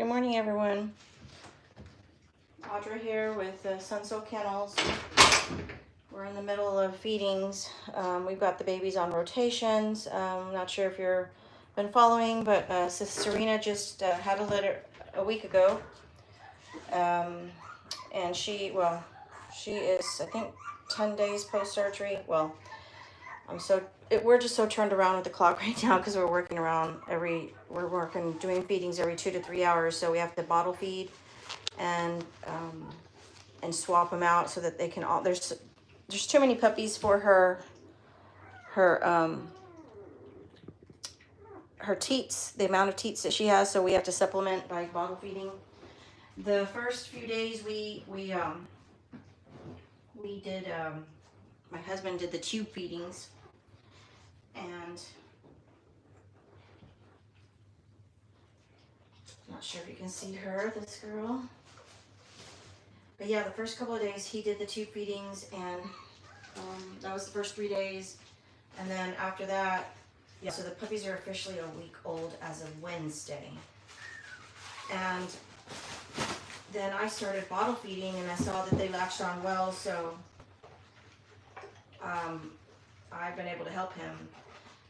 Good morning, everyone. Audra here with Sunsoul Kennels. We're in the middle of feedings. We've got the babies on rotations. Not sure if you've been following, but Sis Serena just had a litter a week ago. And she is, I think, 10 days post-surgery. Well, we're just so turned around with the clock right now because we're doing feedings every 2 to 3 hours. So we have to bottle feed and swap them out so that they can all, there's too many puppies for her teats, the amount of teats that she has, so we have to supplement by bottle feeding. The first few days we did, my husband did the tube feedings, and I'm not sure if you can see her, this girl. But yeah, the first couple of days he did the tube feedings, and that was the first 3 days. And then after that, yeah, so the puppies are officially a week old as of Wednesday. And then I started bottle feeding, and I saw that they latched on well, so I've been able to help him.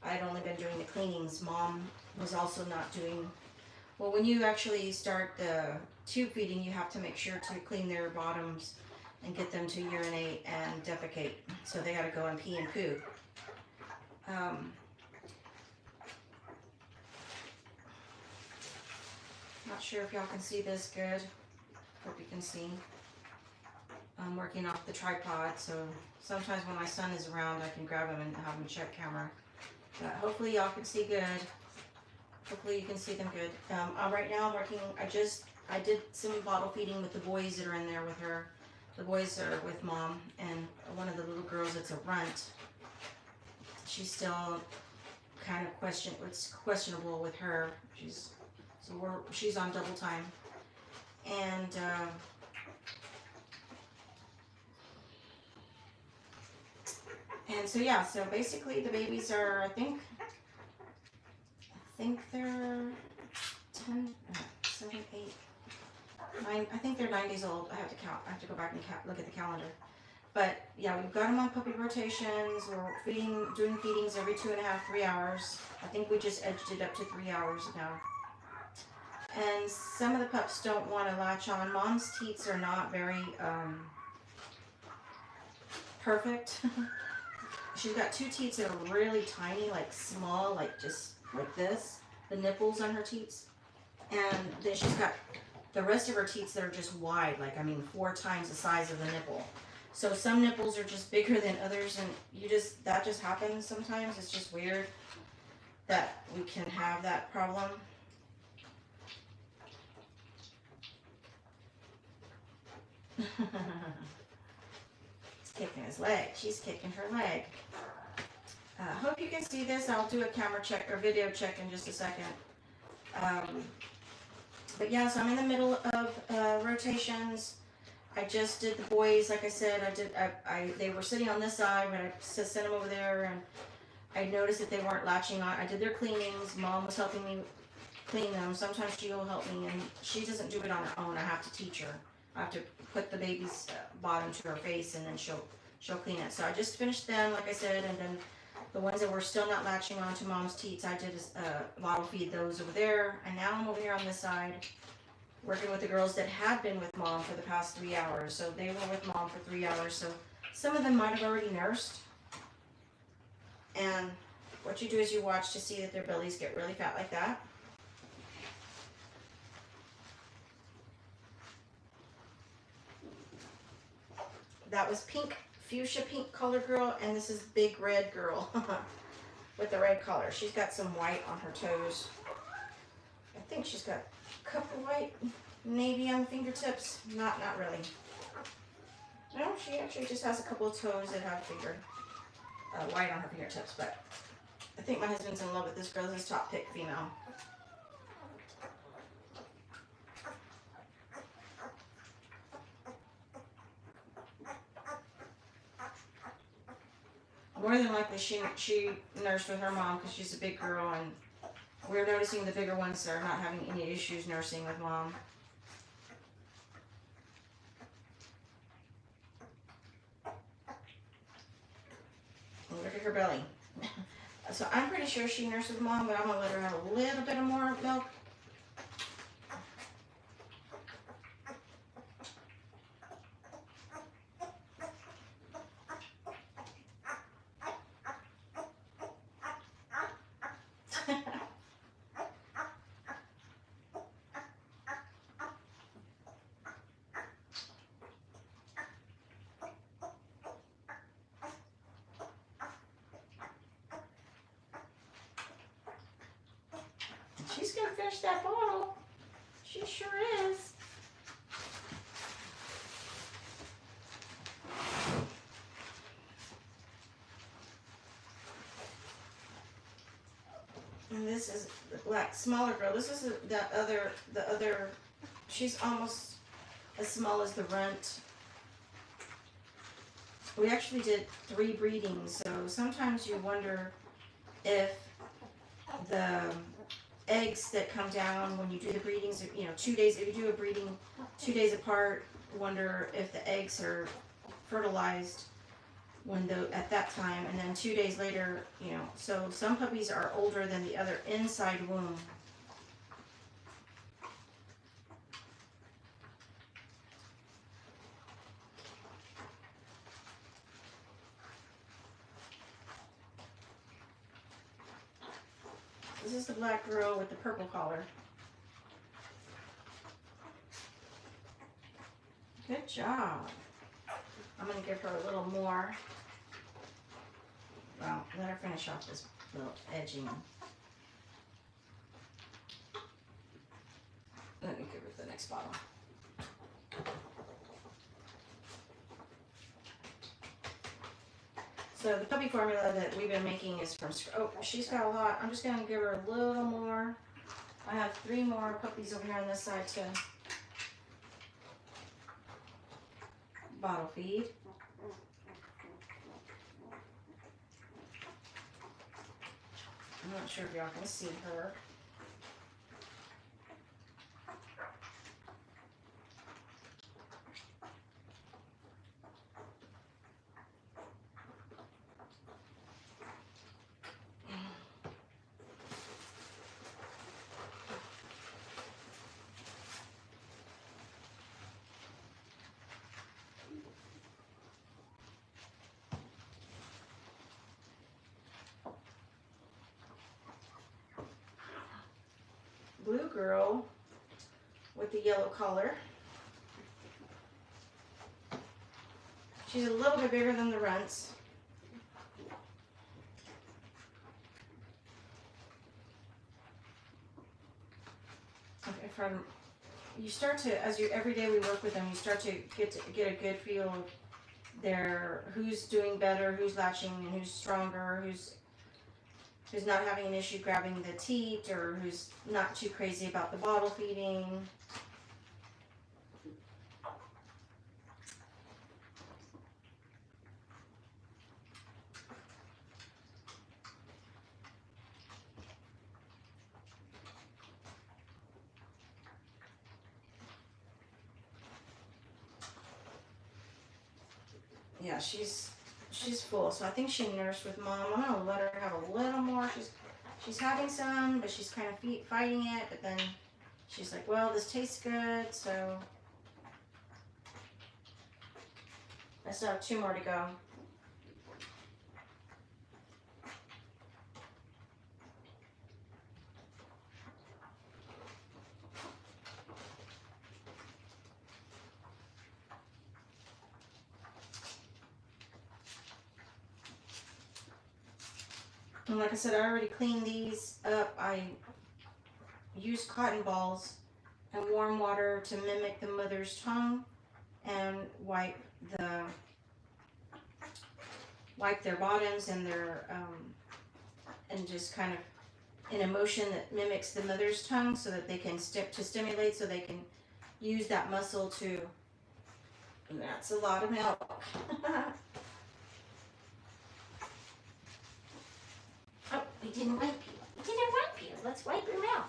I had only been doing the cleanings. Mom was also not doing, well, when you actually start the tube feeding, you have to make sure to clean their bottoms and get them to urinate and defecate. So they got to go and pee and poo. Not sure if y'all can see this good. Hope you can see. I'm working off the tripod, so sometimes when my son is around, I can grab him and have him check camera. But hopefully y'all can see good. Hopefully you can see them good. Right now I'm working, I did some bottle feeding with the boys that are in there with her. The boys are with mom, and one of the little girls that's a runt, she's still kind of questionable with her. She's on double time. And so yeah, so basically the babies are, I think they're 10, 7, 8, 9, I think they're 9 days old. I have to count. I have to go back and look at the calendar. But yeah, we've got them on puppy rotations. We're doing feedings every 2.5, 3 hours. I think we just edged it up to 3 hours now. And some of the pups don't want to latch on. Mom's teats are not very perfect. She's got 2 teats that are really tiny, like small, like just like this. The nipples on her teats. And then she's got the rest of her teats that are just wide, like, 4 times the size of the nipple. So some nipples are just bigger than others, and that just happens sometimes. It's just weird that we can have that problem. He's kicking his leg. She's kicking her leg. Hope you can see this. I'll do a camera check or video check in just a second. But yeah, so I'm in the middle of rotations. I just did the boys, like I said. They were sitting on this side, but I sent them over there, and I noticed that they weren't latching on. I did their cleanings. Mom was helping me clean them. Sometimes she will help me, and she doesn't do it on her own. I have to teach her. I have to put the baby's bottom to her face, and then she'll clean it. So I just finished them, like I said, and then the ones that were still not latching onto mom's teats, I did bottle feed those over there. And now I'm over here on this side, working with the girls that had been with mom for the past 3 hours. So they were with mom for 3 hours. So some of them might have already nursed. And what you do is you watch to see that their bellies get really fat like that. That was fuchsia pink color girl, and this is big red girl with the red collar. She's got some white on her toes. I think she's got a couple white, maybe on the fingertips. Not really. No, she actually just has a couple of toes that have white on her fingertips. But I think my husband's in love with this girl. This is top pick female. More than likely, she nursed with her mom because she's a big girl, and we're noticing the bigger ones are not having any issues nursing with mom. Look at her belly. So I'm pretty sure she nursed with mom, but I'm gonna let her have a little bit of more milk. She's gonna finish that bottle. She sure is. And this is the black, smaller girl. This is the other, she's almost as small as the runt. We actually did 3 breedings, so sometimes you wonder if the eggs that come down when you do the breedings, you know, 2 days, if you do a breeding 2 days apart, wonder if the eggs are fertilized when at that time, and then 2 days later, you know, so some puppies are older than the other inside womb. This is the black girl with the purple collar. Good job. I'm going to give her a little more. Well, let her finish off this little edging. Let me give her the next bottle. So the puppy formula that we've been making is from, oh, she's got a lot. I'm just going to give her a little more. I have 3 more puppies over here on this side to bottle feed. I'm not sure if y'all can see her. Blue girl with the yellow collar. She's a little bit bigger than the runts. Okay, you start to, every day we work with them, you start to get a good feel of who's doing better, who's latching, and who's stronger, who's not having an issue grabbing the teat, or who's not too crazy about the bottle feeding. Yeah, she's full, so I think she nursed with mom. I'm gonna let her have a little more. She's having some, but she's kind of fighting it. But then she's like, well, this tastes good, so I still have 2 more to go. And like I said, I already cleaned these up. I used cotton balls and warm water to mimic the mother's tongue and wipe their bottoms and their and just kind of in a motion that mimics the mother's tongue, so that they can stimulate, so they can use that muscle to. And that's a lot of milk. Oh, we didn't wipe you. We didn't wipe you. Let's wipe your mouth.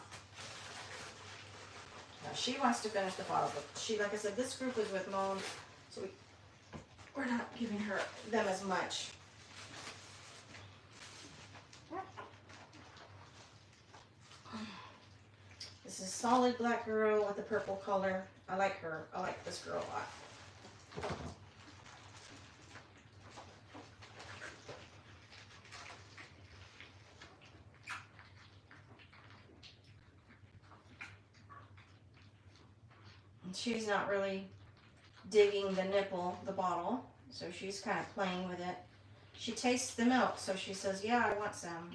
Now she wants to finish the bottle, but she, like I said, this group was with Mom, so we're not giving them as much. This is solid black girl with the purple color. I like her. I like this girl a lot. And she's not really digging the nipple, the bottle, so she's kind of playing with it. She tastes the milk, so she says, yeah, I want some.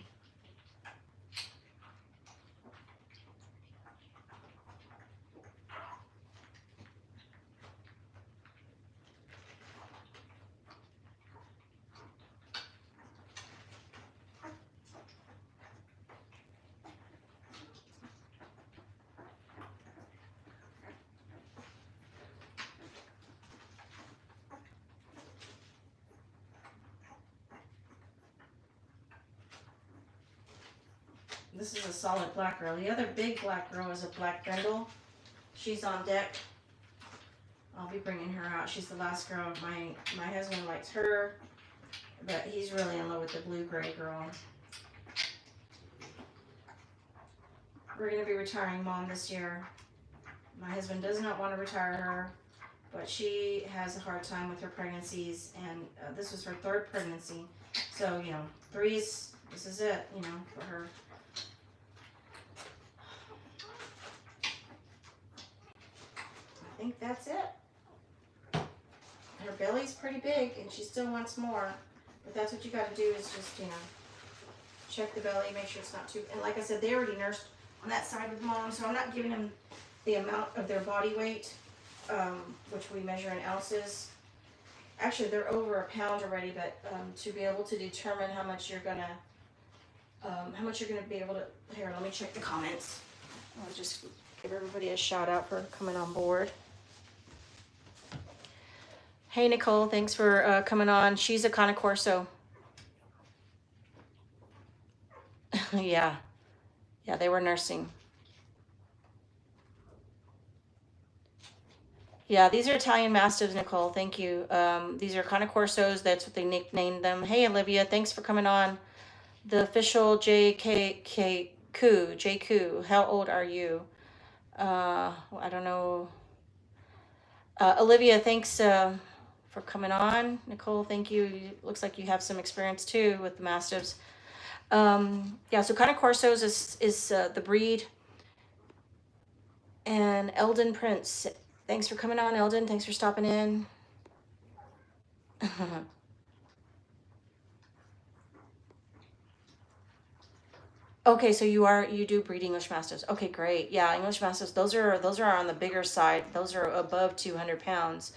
This is a solid black girl. The other big black girl is a black brindle. She's on deck. I'll be bringing her out. She's the last girl. My husband likes her, but he's really in love with the blue-gray girl. We're going to be retiring Mom this year. My husband does not want to retire her, but she has a hard time with her pregnancies, and this was her third pregnancy. So, you know, this is it, you know, for her. I think that's it. Her belly's pretty big and she still wants more, but that's what you got to do is just, you know, check the belly, make sure it's not too, and like I said, they already nursed on that side with Mom, so I'm not giving them the amount of their body weight, which we measure in ounces. Actually, they're over a pound already, but to be able to determine how much you're gonna be able to, here, let me check the comments. I'll just give everybody a shout out for coming on board. Hey, Nicole, thanks for coming on. She's a Cane Corso. Yeah, they were nursing. Yeah, these are Italian Mastiffs, Nicole. Thank you. These are Cane Corsos. That's what they nicknamed them. Hey, Olivia, thanks for coming on. The official JQ. How old are you? I don't know. Olivia, thanks for coming on. Nicole, thank you. Looks like you have some experience too with the Mastiffs. Yeah, so Cane Corsos is the breed. And Eldon Prince, thanks for coming on, Eldon. Thanks for stopping in. Okay, so you do breed English Mastiffs. Okay, great. Yeah, English Mastiffs, those are on the bigger side. Those are above 200 pounds.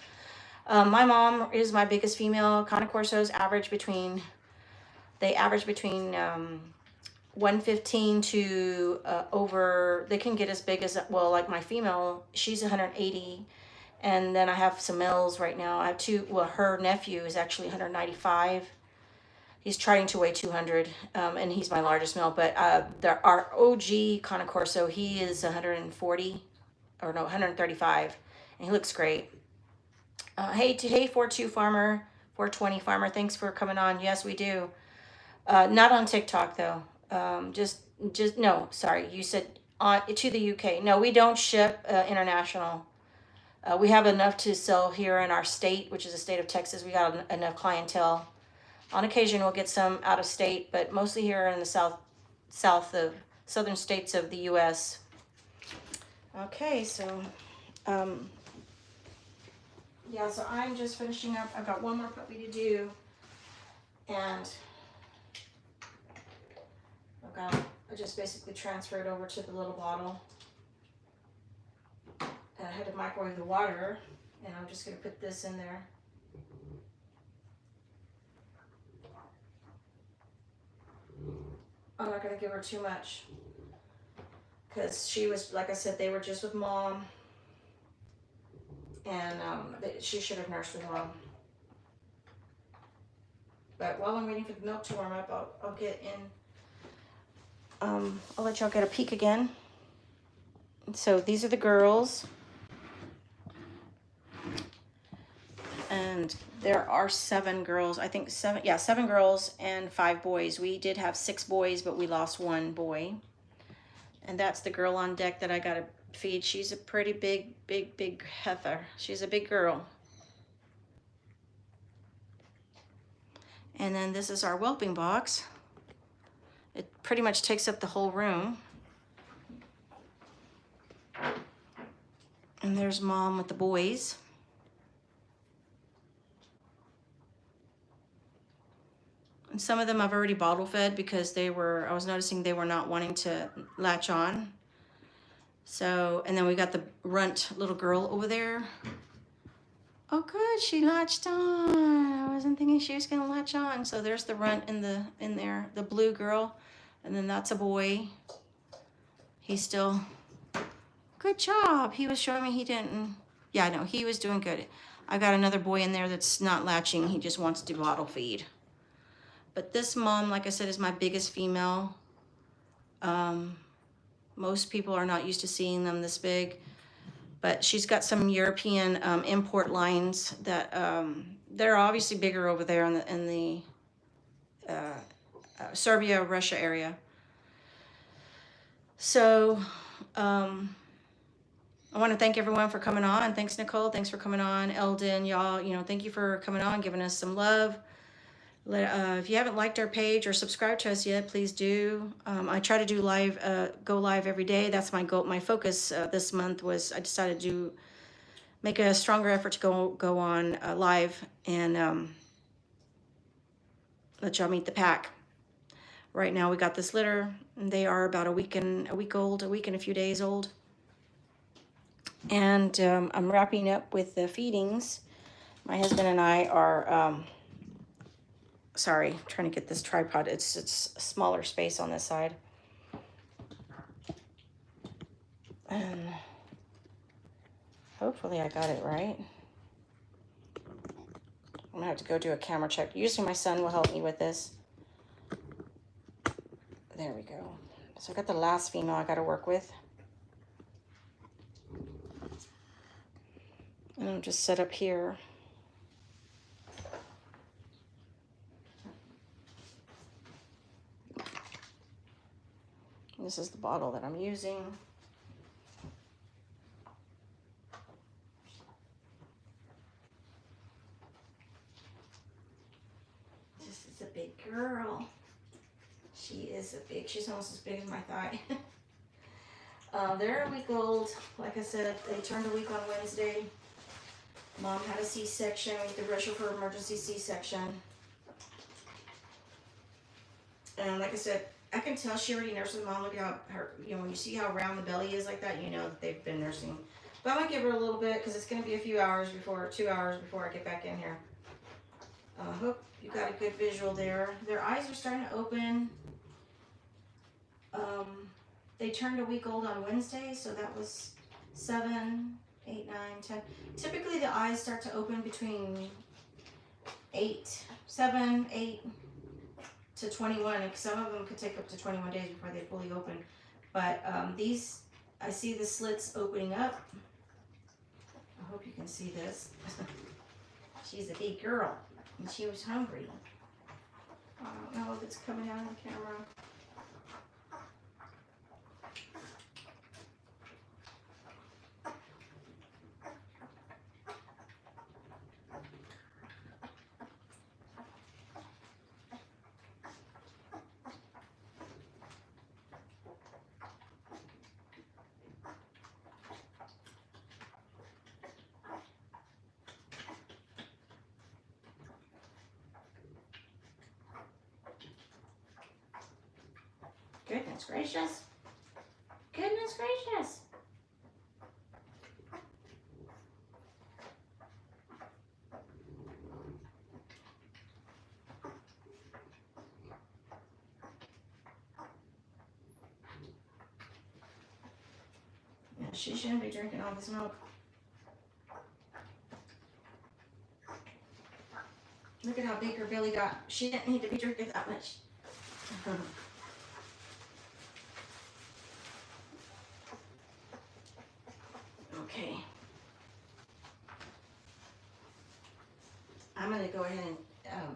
My mom is my biggest female. Cane Corsos average between 115 to over, they can get as big as, well, like my female, she's 180. And then I have some males right now. I have two, well, her nephew is actually 195. He's trying to weigh 200, and he's my largest male. But our OG Cane Corso, he is 140, or no, 135, and he looks great. Hey, 42 Farmer, 420 Farmer, thanks for coming on. Yes, we do. Not on TikTok though. No, sorry, you said to the UK. No, we don't ship international. We have enough to sell here in our state, which is the state of Texas. We got enough clientele. On occasion, we'll get some out of state, but mostly here in the southern states of the U.S. Okay, so, yeah, so I'm just finishing up. I've got one more puppy to do, and I just basically transferred over to the little bottle. And I had to microwave the water, and I'm just going to put this in there. I'm not going to give her too much, because she was, like I said, they were just with Mom, and she should have nursed with Mom. But while I'm waiting for the milk to warm up, I'll get in I'll let y'all get a peek again. So these are the girls. And there are 7 girls. I think 7, yeah, 7 girls and 5 boys. We did have 6 boys, but we lost 1 boy. And that's the girl on deck that I got to feed. She's a pretty big heifer. She's a big girl. And then this is our whelping box. It pretty much takes up the whole room. And there's Mom with the boys. And some of them I've already bottle fed because I was noticing they were not wanting to latch on. So, and then we got the runt little girl over there. Oh good, she latched on. I wasn't thinking she was gonna latch on. So there's the runt in there, the blue girl. And then that's a boy. He's still, good job. He was showing me he didn't, yeah, no, he was doing good. I got another boy in there that's not latching. He just wants to bottle feed. But this Mom, like I said, is my biggest female. Most people are not used to seeing them this big. But she's got some European import lines that they're obviously bigger over there in the Serbia, Russia area. So I want to thank everyone for coming on. Thanks, Nicole. Thanks for coming on. Eldon, y'all, thank you for coming on, giving us some love. If you haven't liked our page or subscribed to us yet, please do. I try to do go live every day. That's my goal. My focus this month was I decided to make a stronger effort to go on live and let y'all meet the pack. Right now we got this litter. And they are about a week and a few days old. And I'm wrapping up with the feedings. My husband and I are. Sorry, trying to get this tripod. It's a smaller space on this side. And hopefully I got it right. I'm gonna have to go do a camera check. Usually my son will help me with this. There we go. So I got the last female I gotta work with. And I'll just set up here. This is the bottle that I'm using. This is a big girl. She's almost as big as my thigh. They're a week old. Like I said, they turned a week on Wednesday. Mom had a C-section. We had to rush her for emergency C-section. And like I said, I can tell she already nurses. Mom, look at how her, when you see how round the belly is like that, you know that they've been nursing. But I'm going to give her a little bit because it's going to be a few hours 2 hours before I get back in here. Hope you got a good visual there. Their eyes are starting to open. They turned a week old on Wednesday, so that was 7, 8, 9, 10. Typically the eyes start to open between 7, 8 to 21. Some of them could take up to 21 days before they fully open. But these, I see the slits opening up. I hope you can see this. She's a big girl, and she was hungry. I don't know if it's coming out on the camera. Goodness gracious. Goodness gracious. Yeah, she shouldn't be drinking all this milk. Look at how big her belly got. She didn't need to be drinking that much. gonna go ahead and,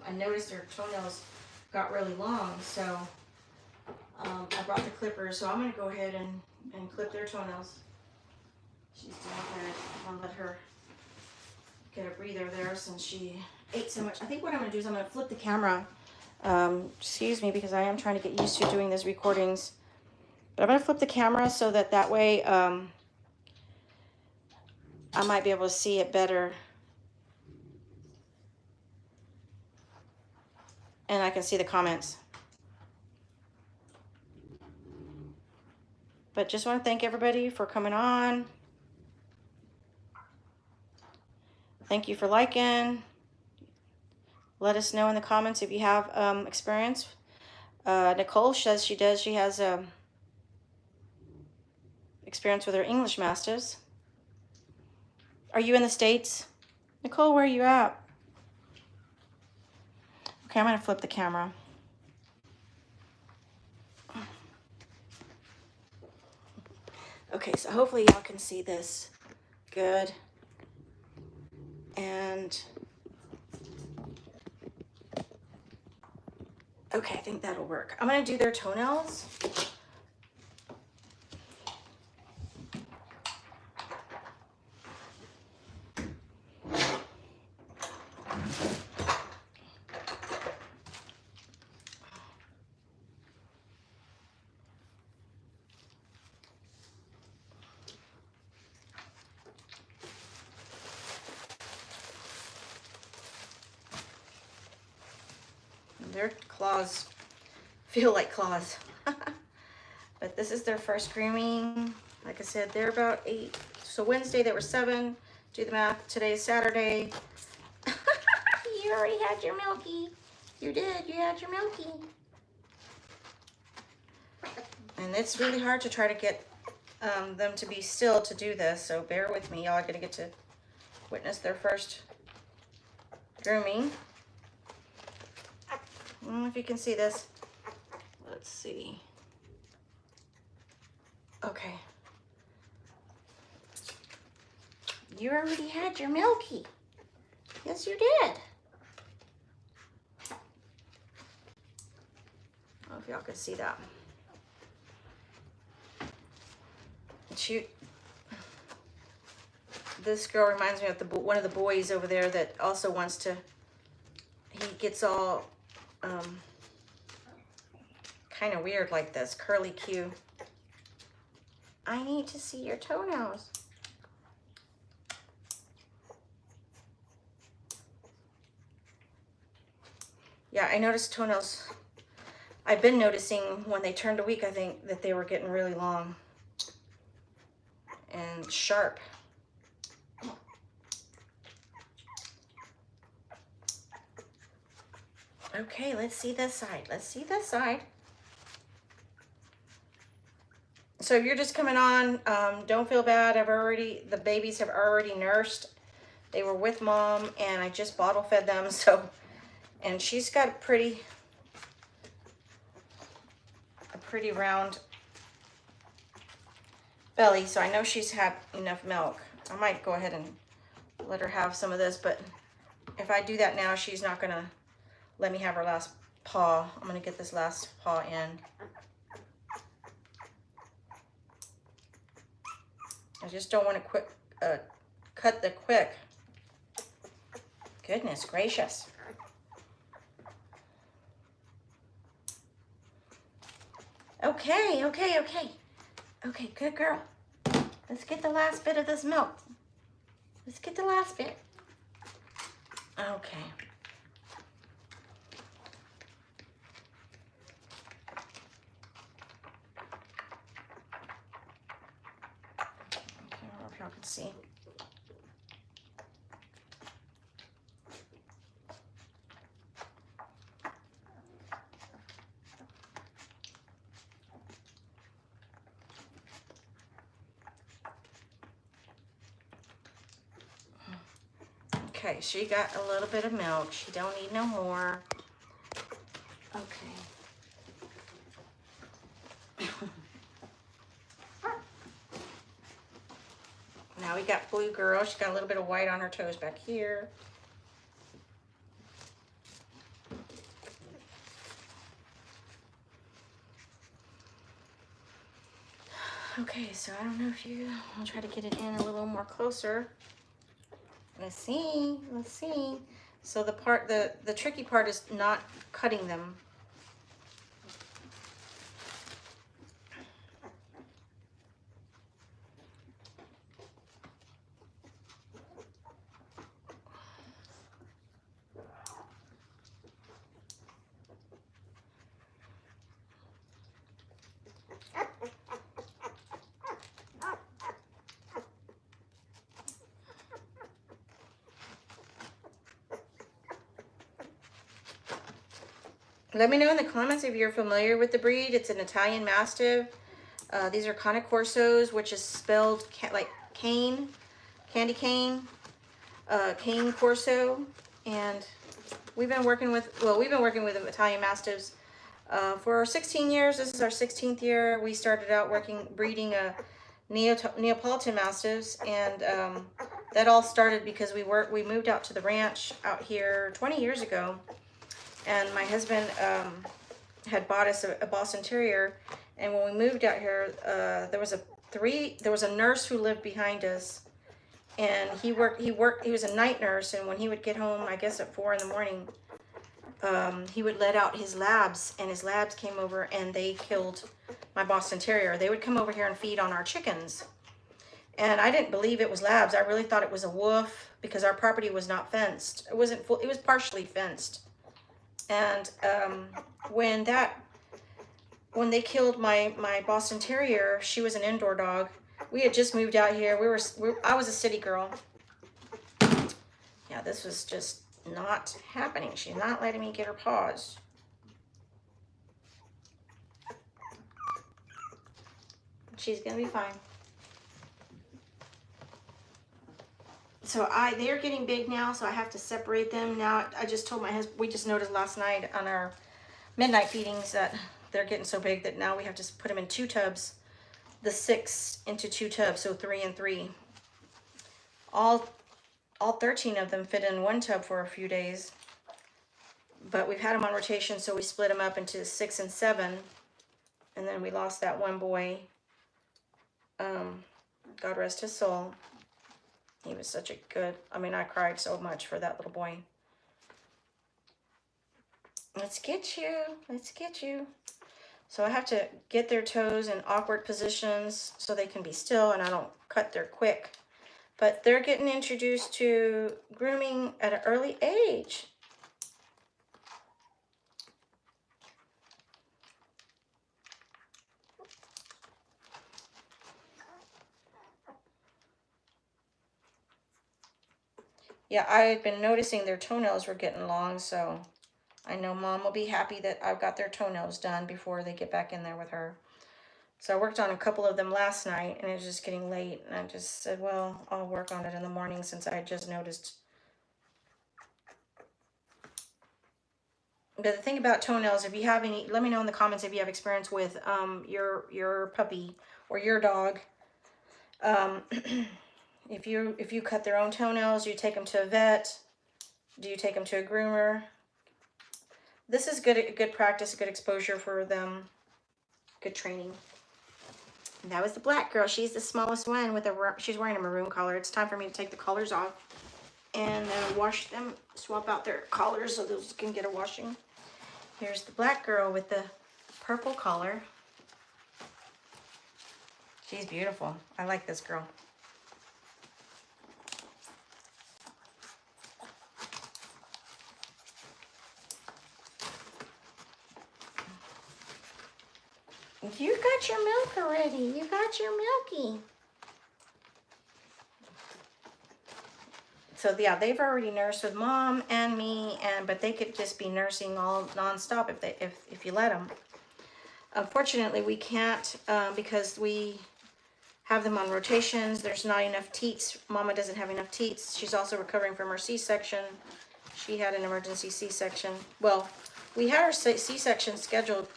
I noticed her toenails got really long, so I brought the clippers, so I'm gonna go ahead and clip their toenails. She's doing good. I'm gonna let her get a breather there since she ate so much. I think what I'm gonna do is I'm gonna flip the camera. Excuse me, because I am trying to get used to doing these recordings. But I'm gonna flip the camera so that way I might be able to see it better. And I can see the comments. But just want to thank everybody for coming on. Thank you for liking. Let us know in the comments if you have experience. Nicole says she has experience with her English masters. Are you in the States? Nicole, where are you at? Okay, I'm going to flip the camera. Okay, so hopefully y'all can see this good. And okay, I think that'll work. I'm going to do their toenails. Their claws feel like claws. But this is their first grooming. Like I said, they're about 8. So Wednesday they were 7. Do the math. Today is Saturday. You already had your Milky. You did. You had your Milky. And it's really hard to try to get them to be still to do this. So bear with me. Y'all are going to get to witness their first grooming. I don't know if you can see this. Let's see. Okay. You already had your Milky. Yes, you did. I don't know if y'all can see that. Shoot. This girl reminds me of one of the boys over there that also wants to, he gets all kind of weird like this, curly Q. I need to see your toenails. Yeah, I noticed toenails. I've been noticing when they turned a week, I think, that they were getting really long and sharp. Okay, let's see this side. Let's see this side. So if you're just coming on, don't feel bad. The babies have already nursed. They were with mom and I just bottle fed them. So, and she's got a pretty round belly. So I know she's had enough milk. I might go ahead and let her have some of this, but if I do that now, she's not gonna let me have her last paw. I'm gonna get this last paw in. I just don't want to cut the quick. Goodness gracious. Okay. Okay, good girl. Let's get the last bit of this milk. Let's get the last bit. Okay. I don't know if y'all can see. Okay, she got a little bit of milk. She don't need no more. Okay. Now we got Blue Girl. She's got a little bit of white on her toes back here. Okay, so I don't know if you, I'll try to get it in a little more closer. Let's see, let's see. So the tricky part is not cutting them. Let me know in the comments if you're familiar with the breed. It's an Italian Mastiff. These are Cane Corsos, which is spelled like cane, candy cane, cane Corso. And we've been working with Italian Mastiffs for 16 years. This is our 16th year. We started out breeding a Neapolitan Mastiffs, and that all started because we moved out to the ranch out here 20 years ago. And my husband had bought us a Boston Terrier, and when we moved out here, there was a nurse who lived behind us, and he was a night nurse, and when he would get home, I guess at 4 in the morning, he would let out his labs, and his labs came over and they killed my Boston Terrier. They would come over here and feed on our chickens, and I didn't believe it was labs. I really thought it was a wolf because our property was not fenced. It wasn't full. It was partially fenced. And when they killed my Boston Terrier, she was an indoor dog. We had just moved out here. I was a city girl. Yeah, this was just not happening. She's not letting me get her paws. She's gonna be fine. So they're getting big now, so I have to separate them. Now, I just told my husband, we just noticed last night on our midnight feedings that they're getting so big that now we have to put them in 2 tubs, the 6 into 2 tubs, so 3 and 3. All 13 of them fit in 1 tub for a few days, but we've had them on rotation, so we split them up into 6 and 7, and then we lost that one boy. God rest his soul. He was such a good, I cried so much for that little boy. Let's get you. Let's get you. So I have to get their toes in awkward positions so they can be still and I don't cut their quick. But they're getting introduced to grooming at an early age. Yeah, I had been noticing their toenails were getting long, so I know Mom will be happy that I've got their toenails done before they get back in there with her. So I worked on a couple of them last night, and it was just getting late, and I just said, well, I'll work on it in the morning since I had just noticed. But the thing about toenails, if you have any, let me know in the comments if you have experience with your puppy or your dog. If you cut their own toenails, you take them to a vet. Do you take them to a groomer? This is good practice, good exposure for them, good training. And that was the black girl. She's the smallest one she's wearing a maroon collar. It's time for me to take the collars off and wash them, swap out their collars so those can get a washing. Here's the black girl with the purple collar. She's beautiful. I like this girl. You got your milk already. You got your milky. So yeah, they've already nursed with Mom and me, but they could just be nursing all nonstop if you let them. Unfortunately, we can't because we have them on rotations. There's not enough teats. Mama doesn't have enough teats. She's also recovering from her C-section. She had an emergency C-section. Well, we had our C-section scheduled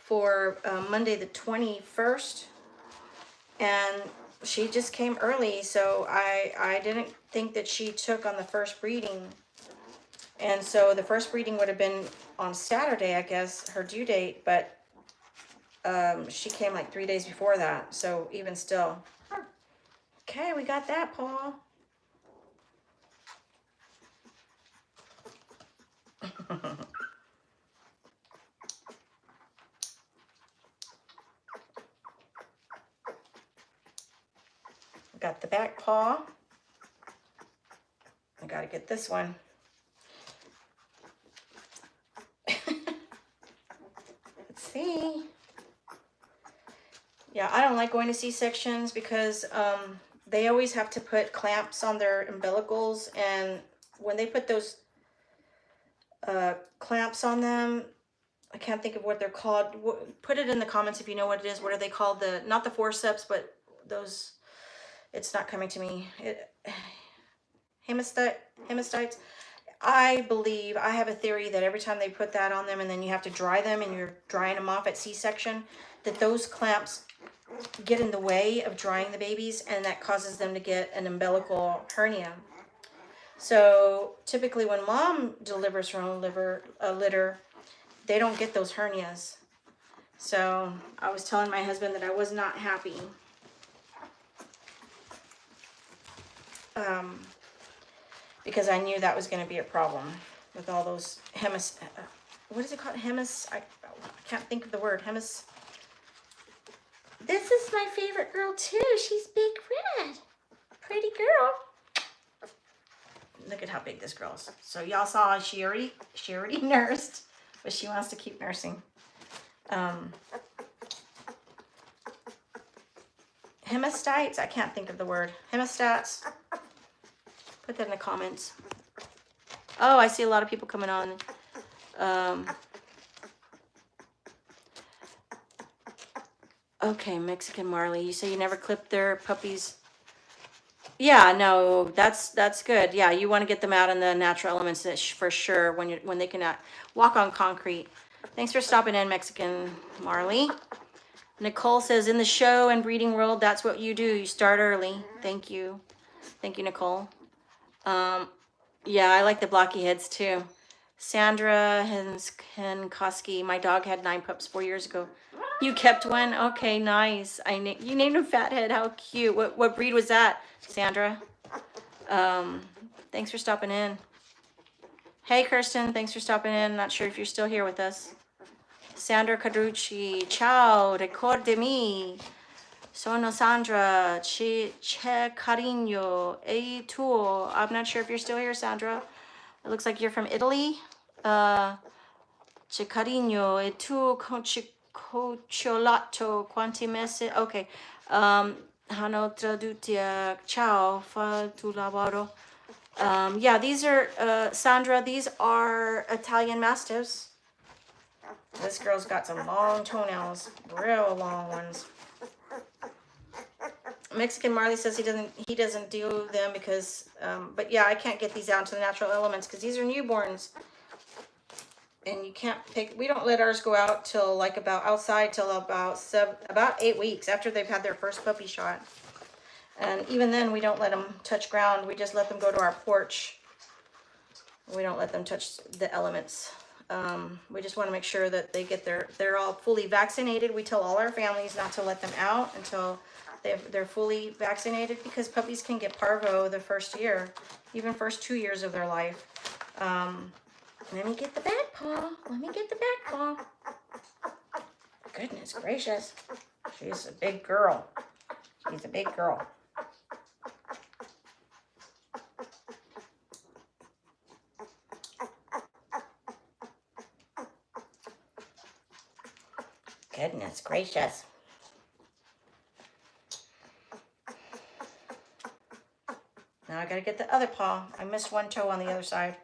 for Monday the 21st, and she just came early, so I didn't think that she took on the first breeding, and so the first breeding would have been on Saturday, I guess, her due date, but She came like 3 days before that, so even still. Okay, we got that, Paul. Got the back paw. I gotta get this one. Let's see. Yeah, I don't like going to C-sections because they always have to put clamps on their umbilicals, and when they put those clamps on them, I can't think of what they're called. Put it in the comments if you know what it is. What are they called? Not the forceps, but those. It's not coming to me. Hemostites. I believe, I have a theory that every time they put that on them and then you have to dry them and you're drying them off at C-section, that those clamps get in the way of drying the babies, and that causes them to get an umbilical hernia. So typically when mom delivers her own litter, they don't get those hernias. So I was telling my husband that I was not happy. Because I knew that was going to be a problem with all those what is it called? I can't think of the word. This is my favorite girl too. She's Big Red. Pretty girl. Look at how big this girl is. So y'all saw she already nursed, but she wants to keep nursing. Hemostites, I can't think of the word. Hemostats. Put that in the comments. Oh, I see a lot of people coming on. Okay, Mexican Marley. You say you never clip their puppies. Yeah, no, that's good. Yeah, you want to get them out in the natural elements for sure when they can walk on concrete. Thanks for stopping in, Mexican Marley. Nicole says, in the show and breeding world, that's what you do. You start early. Thank you. Thank you, Nicole. Yeah, I like the blocky heads too. Sandra Henkoski, my dog had 9 pups 4 years ago. You kept one? Okay, nice. You named him Fathead. How cute. What breed was that, Sandra? Thanks for stopping in. Hey, Kirsten, thanks for stopping in. Not sure if you're still here with us. Sandra Cadrucci, ciao, ricordami. Sono Sandra, c'è cariño, e tu? I'm not sure if you're still here, Sandra. It looks like you're from Italy. C'è cariño, e tu cocciolato, quanti mesi? Okay. Hanno tradutti, ciao, fa tu lavoro. Yeah, these are, Sandra, these are Italian Mastiffs. This girl's got some long toenails, real long ones. Mexican Marley says he doesn't do them because, but yeah, I can't get these out to the natural elements because these are newborns. And you can't pick, we don't let ours go out till like outside till about 8 weeks after they've had their first puppy shot. And even then we don't let them touch ground. We just let them go to our porch. We don't let them touch the elements. We just want to make sure that they're all fully vaccinated. We tell all our families not to let them out until they're fully vaccinated, because puppies can get parvo the first year, even first 2 years of their life. Let me get the back paw. Goodness gracious. She's a big girl. Goodness gracious. Now I gotta get the other paw. I missed one toe on the other side.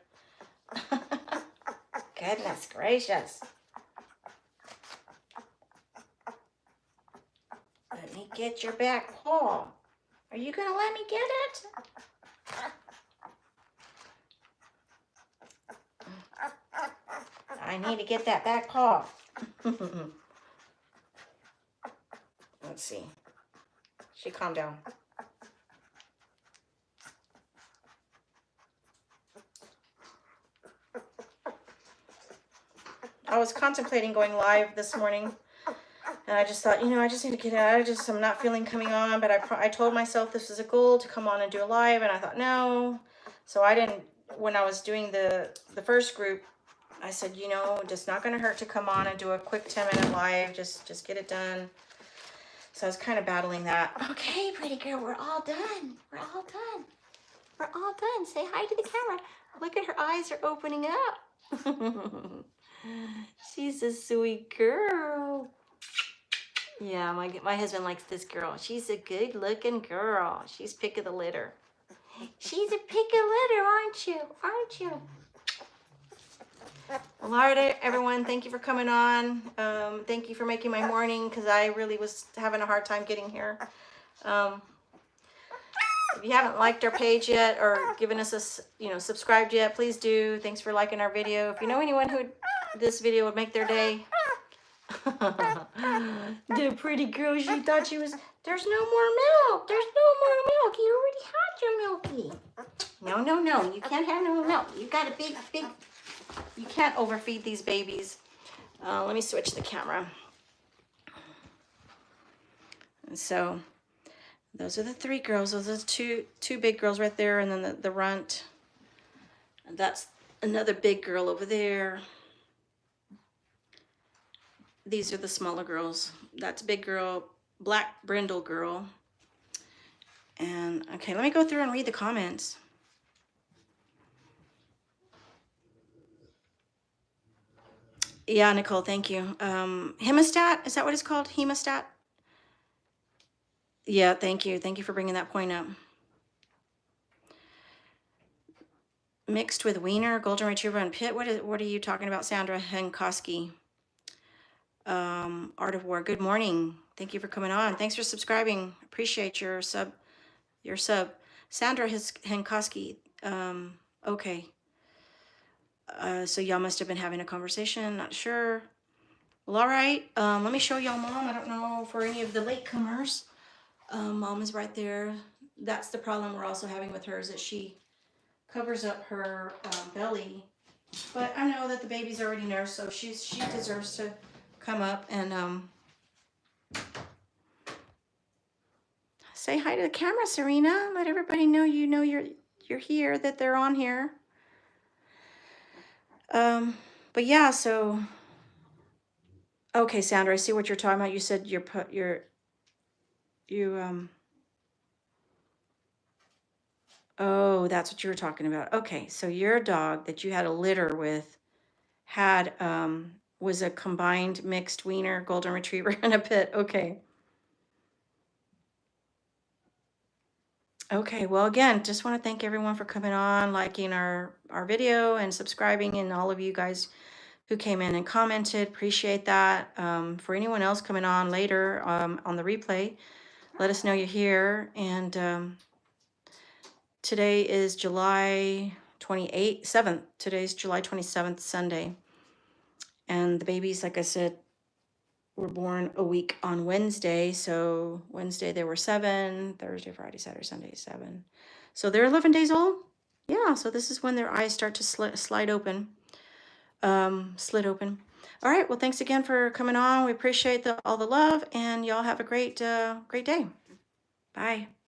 Goodness gracious. Let me get your back paw. Are you gonna let me get it? I need to get that back paw. Let's see. She calmed down. I was contemplating going live this morning And I just thought, I just need to get out. I'm not feeling coming on, but I told myself this was a goal to come on and do a live, and I thought, no. So I didn't, when I was doing the first group, I said, just not going to hurt to come on and do a quick 10-minute live, just get it done. So I was kind of battling that. Okay, pretty girl, we're all done. We're all done. We're all done. Say hi to the camera. Look at her eyes are opening up. She's a sweet girl. Yeah, my husband likes this girl. She's a good looking girl. She's pick of the litter. She's a pick of litter, aren't you? Aren't you? Well, all right, everyone. Thank you for coming on. Thank you for making my morning, because I really was having a hard time getting here. If you haven't liked our page yet or given us a, subscribed yet, please do. Thanks for liking our video. If you know anyone who this video would make their day. The pretty girl, she thought she was, there's no more milk. There's no more milk. You already had your milky. No. You can't have no milk. You got a big, you can't overfeed these babies. Let me switch the camera. And so those are the 3 girls. Those are the two big girls right there, and then the runt. And that's another big girl over there. These are the smaller girls. That's big girl, black brindle girl. And okay, let me go through and read the comments. Yeah, Nicole, thank you. Hemostat, is that what it's called? Hemostat? Yeah, thank you. Thank you for bringing that point up. Mixed with wiener, golden retriever, and pit. What are you talking about, Sandra Henkoski? Art of War. Good morning. Thank you for coming on. Thanks for subscribing. Appreciate your sub. Sandra Henkoski. Okay. So y'all must have been having a conversation. Not sure. Well, all right. Let me show y'all Mom. I don't know for any of the latecomers. Mom is right there. That's the problem we're also having with her, is that she covers up her belly. But I know that the baby's already nursed, so she deserves to come up and say hi to the camera, Serena. Let everybody know you're here, that they're on here. But yeah, so okay, Sandra, I see what you're talking about. You said oh, that's what you were talking about. Okay, so your dog that you had a litter with had was a combined mixed wiener, golden retriever, and a pit. Okay. Okay, well, again, just want to thank everyone for coming on, liking our video and subscribing, and all of you guys who came in and commented. Appreciate that. For anyone else coming on later on the replay, let us know you're here. And today is July 7th. Today's July 27th, Sunday. And the babies, like I said, were born a week on Wednesday. So Wednesday they were 7, Thursday, Friday, Saturday, Sunday, 7. So they're 11 days old. Yeah, so this is when their eyes start to slid open. All right, well, thanks again for coming on. We appreciate all the love, and y'all have a great day. Bye.